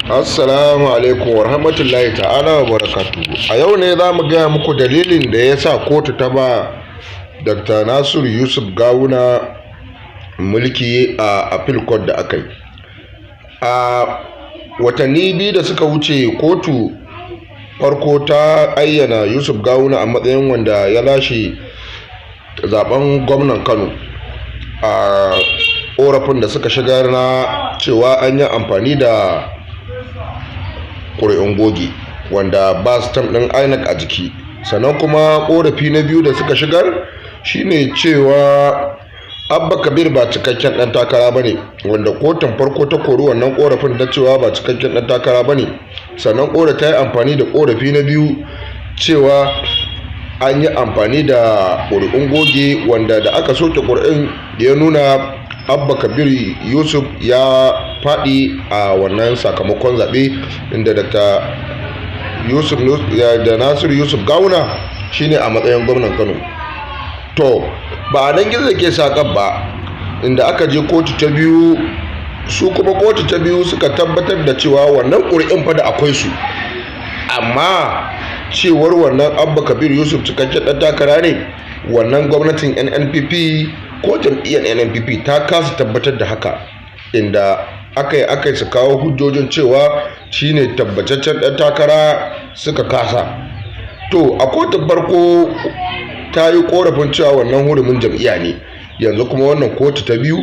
Assalamu alaikum wa rahmatullahi ta'ala wa barakatu. A yau ne za mu gaya muku dalilin da ya sa kotu ta ba Dr. Nasiru Yusuf Gawuna mulki a appeal court da aka yi. A watanni biyu da suka wuce, kotu farko ta ayyana Yusuf Gawuna a matsayin wanda ya lashe zaben gwamnan Kano a korafin da suka shigar na cewa an yi amfani da ƙuri'un bogi wanda ba stamp ɗin INEC a jiki. Sannan kuma ƙorafi na biyu da suka shigar shine cewa Abba Kabir ba cikakken ɗan takara bane, wanda kotun farko ta kori wannan ƙorafin da cewa ba cikakken ɗan takara bane. Sannan ta yi amfani da ƙorafi na biyu cewa an yi amfani da ƙuri'un goge, wanda da aka soke ƙuri'un ya nuna Abba Kabir Yusuf ya faɗi a wannan sakamakon zaɓe, inda Dr. Nasiru Yusuf Gawuna shine a matsayin gwamnan Kano. To ba a nan gizo ke saƙar ba, inda aka je kotu ta biyu, su kuma kotu ta biyu suka tabbatar da cewa wannan ƙuri'in fa da akwai su, amma cewar wannan Abba Kabir Yusuf cikakken ɗan takara ne, wannan gwamnatin NNPP ko jam'iyyar NNPP ta kasa tabbatar da haka, inda aka su kawo hujjojin cewa shine tabbataccen ɗan takara suka kasa. To a kotun farko ta yi korafin cewa wannan hurumin jam'iyya ne, yanzu kuma wannan kotu ta biyu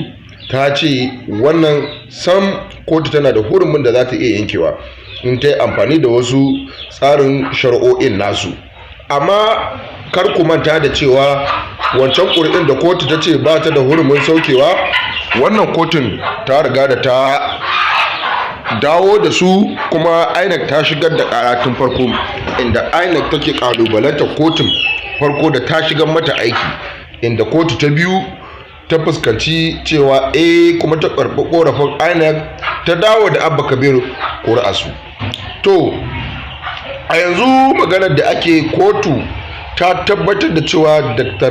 ta ce wannan sam kotu tana da hurumin da za ta iya yankewa in ta yi amfani da wasu tsarin shari'o'in nasu. Amma kar ku manta da cewa wancan ƙuri'in da kotu ta ce ba ta da hurumin saukewa, wannan kotun ta riga da ta dawo da su, kuma INEC ta shigar da ƙara tun farko, inda INEC take ƙalubalantar kotun farko da ta shigar mata aiki, inda kotu ta biyu ta fuskanci cewa kuma ta karɓi ƙorafin INEC ta dawo da Abba Kabiru ƙuri'arsu. To a yanzu maganar da ake, kotu ta tabbatar da cewa Dr.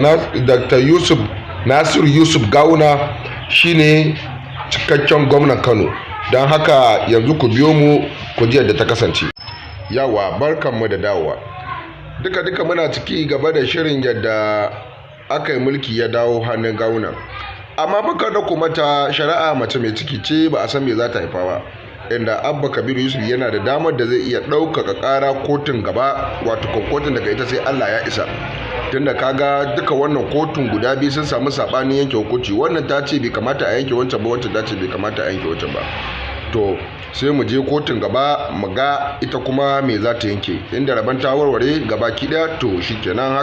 Nasiru Yusuf Gawuna shine cikakken gwamnan Kano. Don haka yanzu ku biyo mu ku ji yadda ta kasance. Yawa, barkanmu da dawowa. Duka muna ciki gaba da shirin yadda aka yi mulki ya dawo hannun Gawuna. Amma fa kada ku mata, shari'a mace mai ciki ce, ba a san me za ta haifa ba, inda Abba Kabir Yusuf yana da damar da zai iya ɗaukaka ƙara kotun gaba, wato kotun daga ita sai Allah ya isa. Tunda kaga duka wannan kotun guda biyu sun samu saɓanin yanke hukunci, wannan ta ce bai kamata a yanke wancan ba, wancan ta ce bai kamata a yanke wancan ba. To sai mu je kotun gaba mu ga ita kuma me za ta yanke, inda rabon ta warware gaba ki ɗaya, to shikenan haka.